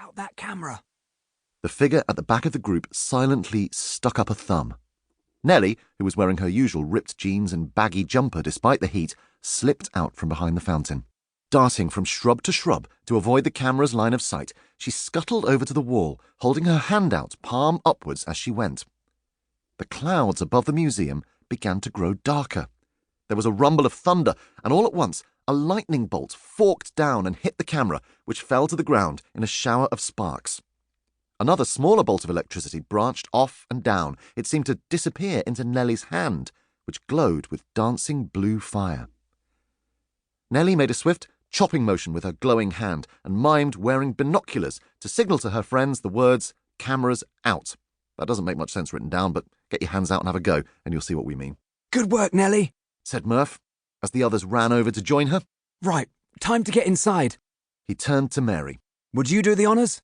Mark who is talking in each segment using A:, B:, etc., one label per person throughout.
A: out that camera.
B: The figure at the back of the group silently stuck up a thumb. Nellie, who was wearing her usual ripped jeans and baggy jumper despite the heat, slipped out from behind the fountain. Darting from shrub to shrub to avoid the camera's line of sight, she scuttled over to the wall, holding her hand out, palm upwards as she went. The clouds above the museum began to grow darker. There was a rumble of thunder, and all at once a lightning bolt forked down and hit the camera, which fell to the ground in a shower of sparks. Another smaller bolt of electricity branched off and down. It seemed to disappear into Nellie's hand, which glowed with dancing blue fire. Nellie made a swift chopping motion with her glowing hand and mimed wearing binoculars to signal to her friends the words, "Cameras out." That doesn't make much sense written down, but get your hands out and have a go, and you'll see what we mean.
A: Good work, Nellie,
B: said Murph, as the others ran over to join her.
A: Right, time to get inside.
B: He turned to Mary.
A: Would you do the honours?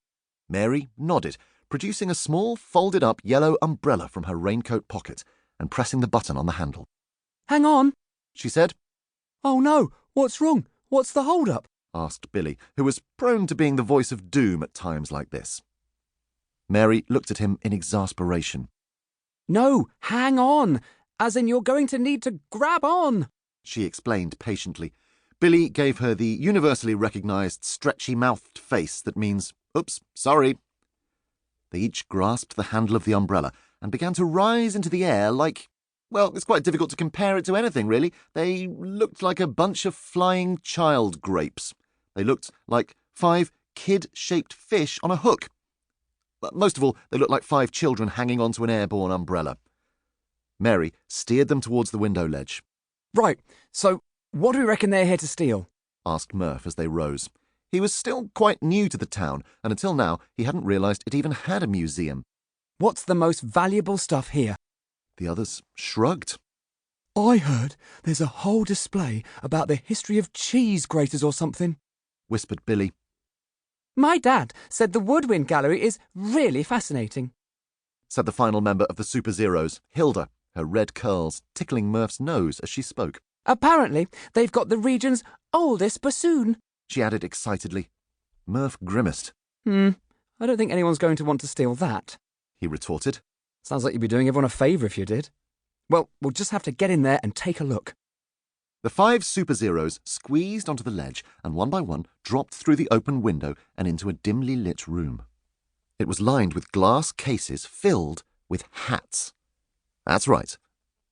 B: Mary nodded, producing a small, folded-up yellow umbrella from her raincoat pocket and pressing the button on the handle.
A: Hang on,
B: she said.
A: Oh no, what's wrong? What's the hold-up?
B: Asked Billy, who was prone to being the voice of doom at times like this. Mary looked at him in exasperation.
A: No, hang on, as in you're going to need to grab on,
B: she explained patiently. Billy gave her the universally recognised stretchy-mouthed face that means, oops, sorry. They each grasped the handle of the umbrella and began to rise into the air like, well, it's quite difficult to compare it to anything, really. They looked like a bunch of flying child grapes. They looked like 5 kid-shaped fish on a hook. But most of all, they looked like 5 children hanging onto an airborne umbrella. Mary steered them towards the window ledge.
A: Right, so what do we reckon they're here to steal?
B: Asked Murph as they rose. He was still quite new to the town, and until now he hadn't realised it even had a museum.
A: What's the most valuable stuff here?
B: The others shrugged.
A: I heard there's a whole display about the history of cheese graters or something,
B: whispered Billy.
A: My dad said the Woodwind Gallery is really fascinating,
B: said the final member of the Super Zeros, Hilda, her red curls tickling Murph's nose as she spoke.
A: Apparently, they've got the region's oldest bassoon,
B: she added excitedly. Murph grimaced.
A: I don't think anyone's going to want to steal that,
B: he retorted.
A: Sounds like you'd be doing everyone a favour if you did. Well, we'll just have to get in there and take a look.
B: The 5 Super Zeros squeezed onto the ledge and one by one dropped through the open window and into a dimly lit room. It was lined with glass cases filled with hats. That's right.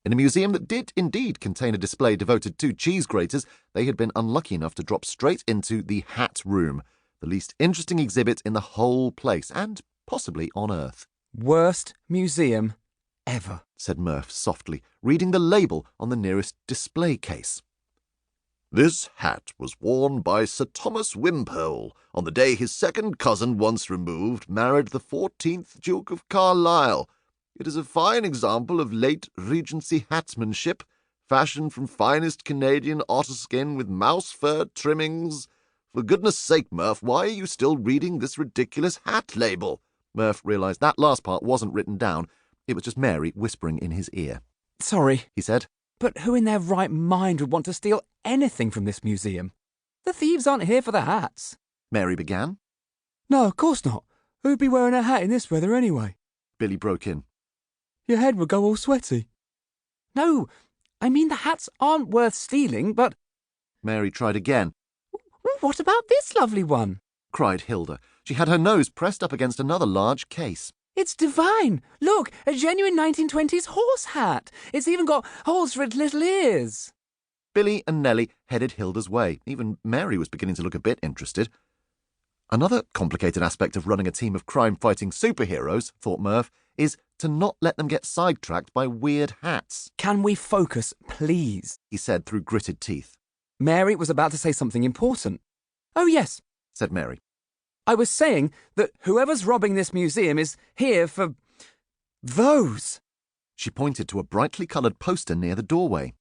B: In a museum that did indeed contain a display devoted to cheese graters, they had been unlucky enough to drop straight into the hat room, the least interesting exhibit in the whole place, and possibly on Earth.
A: Worst museum ever,
B: said Murph softly, reading the label on the nearest display case. This hat was worn by Sir Thomas Wimpole on the day his second cousin, once removed, married the 14th Duke of Carlisle. It is a fine example of late Regency hatsmanship, fashioned from finest Canadian otterskin with mouse fur trimmings. For goodness sake, Murph, why are you still reading this ridiculous hat label? Murph realised that last part wasn't written down. It was just Mary whispering in his ear.
A: Sorry,
B: he said.
A: But who in their right mind would want to steal anything from this museum? The thieves aren't here for the hats.
B: Mary began.
A: No, of course not. Who'd be wearing a hat in this weather anyway?
B: Billy broke in.
A: Your head would go all sweaty. No, I mean the hats aren't worth stealing, but...
B: Mary tried again.
A: What about this lovely one?
B: Cried Hilda. She had her nose pressed up against another large case.
A: It's divine! Look, a genuine 1920s horse hat! It's even got holes for its little ears!
B: Billy and Nellie headed Hilda's way. Even Mary was beginning to look a bit interested. Another complicated aspect of running a team of crime-fighting superheroes, thought Murph, is to not let them get sidetracked by weird hats.
A: Can we focus, please? He said through gritted teeth. Mary was about to say something important. Oh, yes, said Mary. I was saying that whoever's robbing this museum is here for... those.
B: She pointed to a brightly coloured poster near the doorway.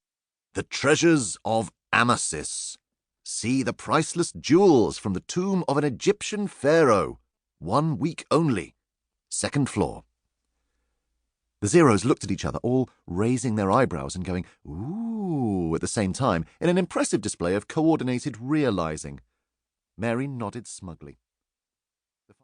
B: The treasures of Amasis. See the priceless jewels from the tomb of an Egyptian pharaoh. 1 week only. 2nd floor. The Zeros looked at each other, all raising their eyebrows and going, ooh, at the same time, in an impressive display of coordinated realising. Mary nodded smugly.